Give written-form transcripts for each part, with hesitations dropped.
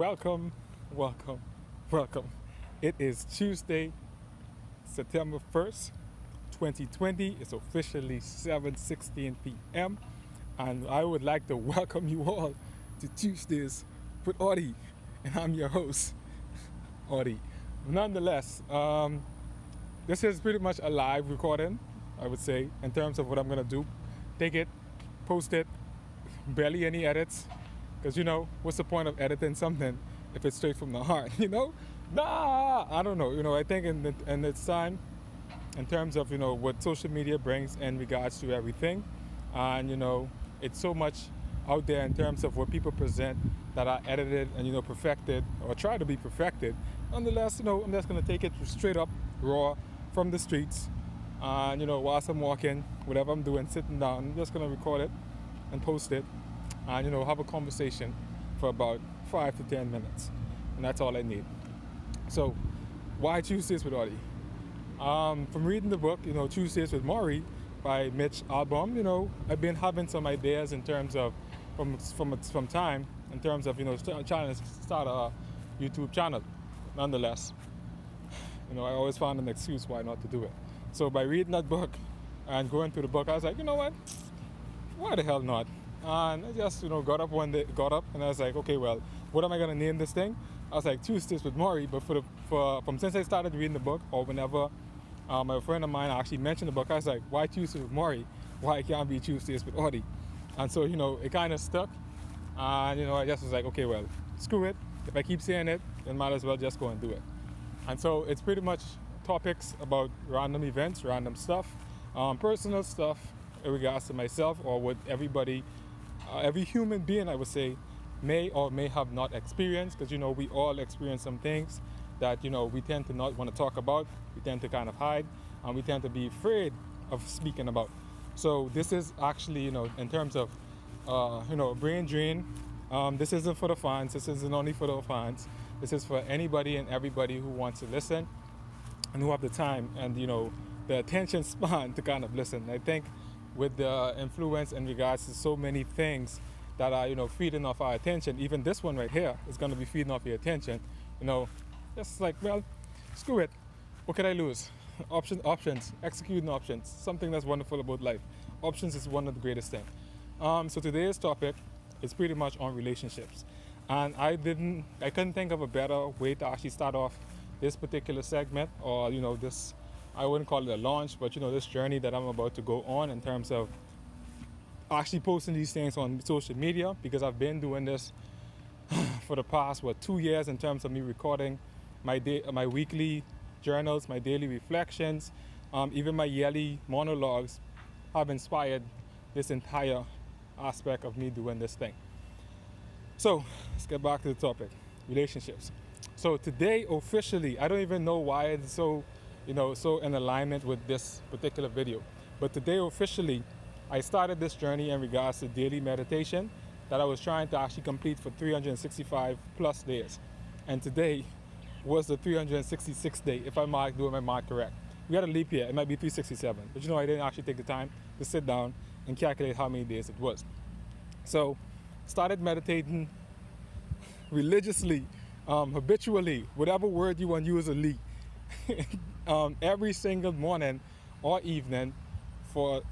Welcome, welcome, welcome. It is Tuesday, September 1st, 2020. It's officially 7:16 p.m. And I would like to welcome you all to Tuesdays with Audie. And I'm your host, Audie. Nonetheless, this is pretty much a live recording, I would say, in terms of what I'm going to do. Take it, post it, barely any edits. Because, what's the point of editing something if it's straight from the heart, Nah, I don't know. I think in its time, in terms of, what social media brings in regards to everything, and, it's so much out there in terms of what people present that are edited and, perfected or try to be perfected. Nonetheless, I'm just going to take it straight up, raw, from the streets. And, whilst I'm walking, whatever I'm doing, sitting down, I'm just going to record it and post it and have a conversation for about 5 to 10 minutes, and that's all I need. So, why Tuesdays with Audie? From reading the book, Tuesdays with Maury by Mitch Albom, I've been having some ideas in terms of from time in terms of trying to start a YouTube channel. Nonetheless, I always found an excuse why not to do it. So by reading that book and going through the book, I was like, you know what? Why the hell not? And I just, got up one day, and I was like, okay, well, what am I gonna name this thing? I was like, Tuesdays with Maury, but from since I started reading the book, or whenever a friend of mine actually mentioned the book, I was like, why Tuesdays with Maury? Why it can't be Tuesdays with Audie? And so, it kind of stuck. And, I just was like, okay, well, screw it. If I keep saying it, then might as well just go and do it. And so it's pretty much topics about random events, random stuff, personal stuff in regards to myself or what everybody, every human being, I would say, may or may have not experienced, because we all experience some things that we tend to not want to talk about, we tend to kind of hide, and we tend to be afraid of speaking about. So this is actually in terms of brain drain. This isn't for the fans, this isn't only for the fans, this is for anybody and everybody who wants to listen and who have the time and the attention span to kind of listen. I think with the influence in regards to so many things that are feeding off our attention, even this one right here is going to be feeding off your attention. Just like, well, screw it, what can I lose? Options, executing options, something that's wonderful about life. Options is one of the greatest things. So today's topic is pretty much on relationships, and I couldn't think of a better way to actually start off this particular segment, or this, I wouldn't call it a launch, but this journey that I'm about to go on in terms of actually posting these things on social media, because I've been doing this for the past 2 years in terms of me recording my weekly journals, my daily reflections, even my yearly monologues have inspired this entire aspect of me doing this thing. So let's get back to the topic, relationships. So today officially, I don't even know why it's so in alignment with this particular video, but today officially I started this journey in regards to daily meditation that I was trying to actually complete for 365 plus days, and today was the 366th day, if I'm doing my math correct. We had a leap year, it might be 367, but I didn't actually take the time to sit down and calculate how many days it was. So started meditating religiously, habitually, whatever word you want to use, every single morning or evening for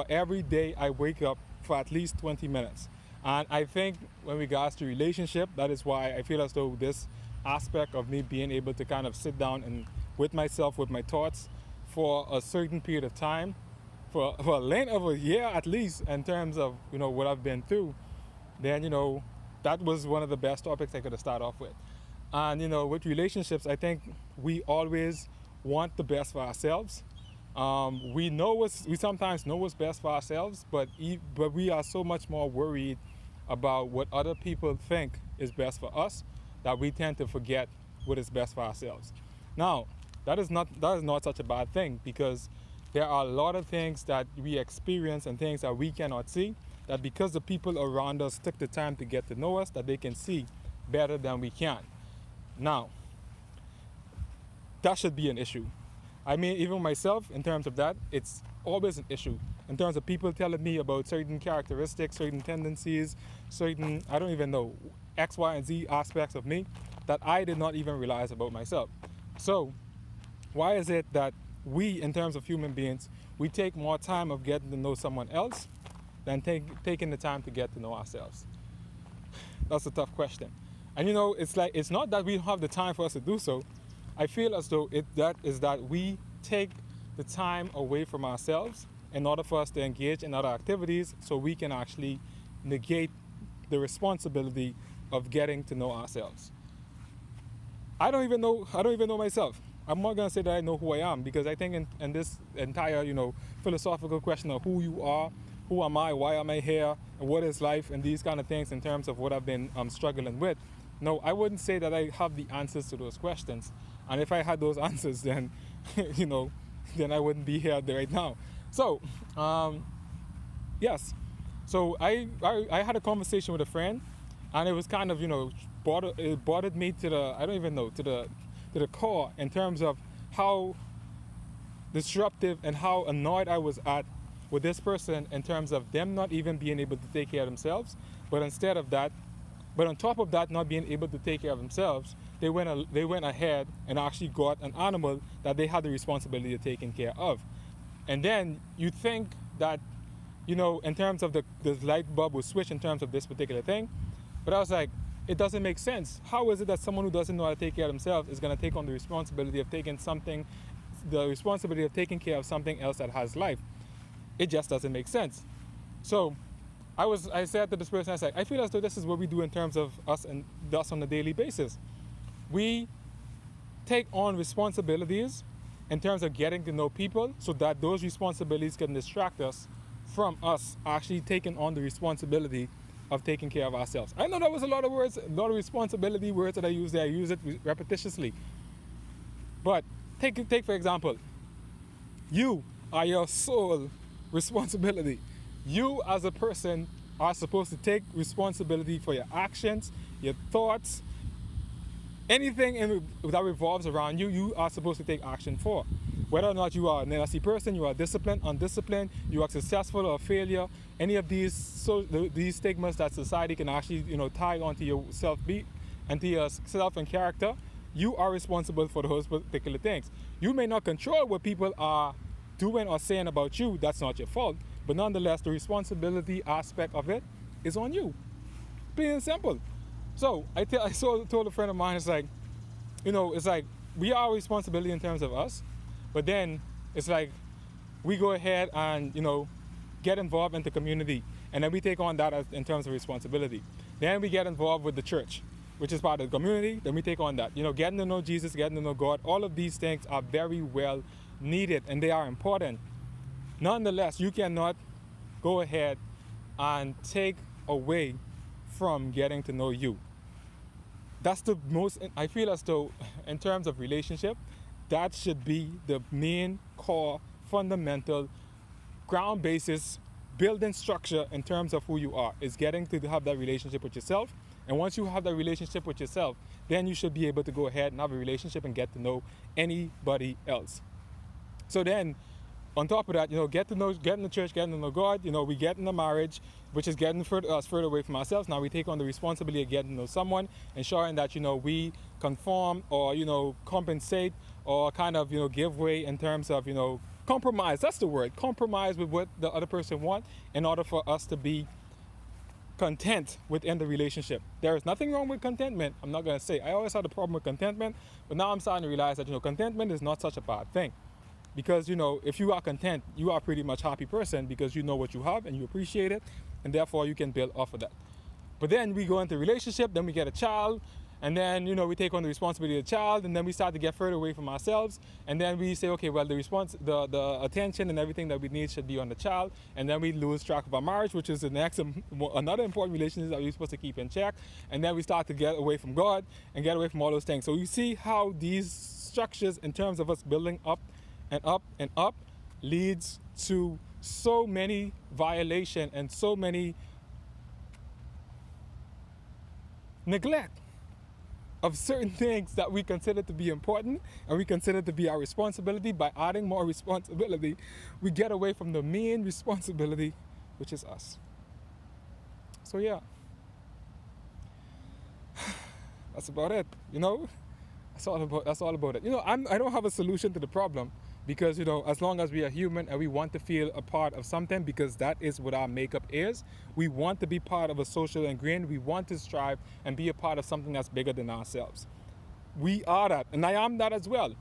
every day I wake up for at least 20 minutes. And I think when regards to relationship, that is why I feel as though this aspect of me being able to kind of sit down and with myself, with my thoughts for a certain period of time, for a length of a year at least, in terms of what I've been through, then that was one of the best topics I could have started off with. And with relationships, I think we always want the best for ourselves. We sometimes know what's best for ourselves, but we are so much more worried about what other people think is best for us that we tend to forget what is best for ourselves. Now, that is not such a bad thing, because there are a lot of things that we experience and things that we cannot see, that because the people around us took the time to get to know us, that they can see better than we can. Now, that should be an issue. I mean, even myself, in terms of that, it's always an issue. In terms of people telling me about certain characteristics, certain tendencies, certain, I don't even know, X, Y, and Z aspects of me that I did not even realize about myself. So, why is it that we, in terms of human beings, we take more time of getting to know someone else than taking the time to get to know ourselves? That's a tough question. And it's like, it's not that we don't have the time for us to do so. I feel as though that we take the time away from ourselves in order for us to engage in other activities so we can actually negate the responsibility of getting to know ourselves. I don't even know myself. I'm not going to say that I know who I am, because I think in this entire, philosophical question of who you are, who am I, why am I here, and what is life, and these kind of things in terms of what I've been struggling with. No, I wouldn't say that I have the answers to those questions. And if I had those answers, then, then I wouldn't be here right now. So, yes. So I had a conversation with a friend, and it was kind of, it bothered me to the, I don't even know, to the core, in terms of how disruptive and how annoyed I was at with this person in terms of them not even being able to take care of themselves, but instead of that, but on top of that, not being able to take care of themselves, they went ahead and actually got an animal that they had the responsibility of taking care of. And then you think that, in terms of the light bulb will switch in terms of this particular thing. But I was like, it doesn't make sense. How is it that someone who doesn't know how to take care of themselves is going to take on the responsibility of taking care of something else that has life? It just doesn't make sense. So I said to this person, I said, I feel as though this is what we do in terms of us and us on a daily basis. We take on responsibilities in terms of getting to know people so that those responsibilities can distract us from us actually taking on the responsibility of taking care of ourselves. I know that was a lot of words, a lot of responsibility words that I use there. I use it repetitiously. But take for example, you are your sole responsibility. You as a person are supposed to take responsibility for your actions, your thoughts, anything that revolves around you, you are supposed to take action for. Whether or not you are a nasty person, you are disciplined, undisciplined, you are successful or a failure, any of these stigmas that society can actually tie onto your self-beat and to your self and character, you are responsible for those particular things. You may not control what people are doing or saying about you, that's not your fault, but nonetheless the responsibility aspect of it is on you. Plain and simple. So I told a friend of mine, it's like, it's like we are responsibility in terms of us, but then it's like we go ahead and get involved in the community, and then we take on that in terms of responsibility. Then we get involved with the church, which is part of the community. Then we take on that, getting to know Jesus, getting to know God. All of these things are very well needed and they are important. Nonetheless, you cannot go ahead and take away from getting to know you. That's the most, I feel as though in terms of relationship, that should be the main core, fundamental, ground basis, building structure in terms of who you are, is getting to have that relationship with yourself. And once you have that relationship with yourself, then you should be able to go ahead and have a relationship and get to know anybody else. So then, on top of that, get in the church, getting to know God, we get in the marriage, which is getting us further away from ourselves. Now we take on the responsibility of getting to know someone, ensuring that, we conform or, compensate or kind of, give way in terms of, compromise. That's the word. Compromise with what the other person wants in order for us to be content within the relationship. There is nothing wrong with contentment. I'm not going to say. I always had a problem with contentment, but now I'm starting to realize that, contentment is not such a bad thing. Because, if you are content, you are pretty much a happy person because you know what you have and you appreciate it, and therefore you can build off of that. But then we go into a relationship, then we get a child, and then, we take on the responsibility of the child, and then we start to get further away from ourselves, and then we say, okay, well, the attention and everything that we need should be on the child, and then we lose track of our marriage, which is another important relationship that we're supposed to keep in check, and then we start to get away from God and get away from all those things. So you see how these structures, in terms of us building up and up and up, leads to so many violation and so many neglect of certain things that we consider to be important and we consider to be our responsibility. By adding more responsibility, we get away from the main responsibility, which is us. So yeah, That's about it. You know, that's all about it. You know, I don't have a solution to the problem because you know, as long as we are human and we want to feel a part of something, because that is what our makeup is. We want to be part of a social ingrained. We want to strive and be a part of something that's bigger than ourselves. We are that, and I am that as well.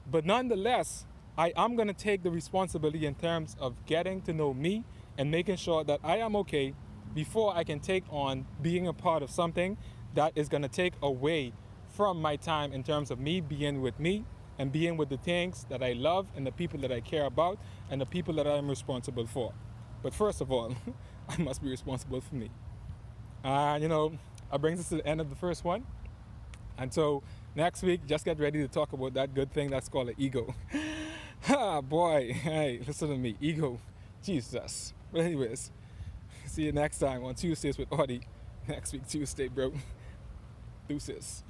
But nonetheless, I am going to take the responsibility in terms of getting to know me and making sure that I am okay before I can take on being a part of something that is going to take away from my time in terms of me being with me and being with the things that I love and the people that I care about and the people that I'm responsible for. But first of all, I must be responsible for me. You know, that brings us to the end of the first one. And so next week, just get ready to talk about that good thing that's called an ego. Ah, boy. Hey, listen to me. Ego. Jesus. But anyways, see you next time on Tuesdays with Audie. Next week, Tuesday, bro. Deuces.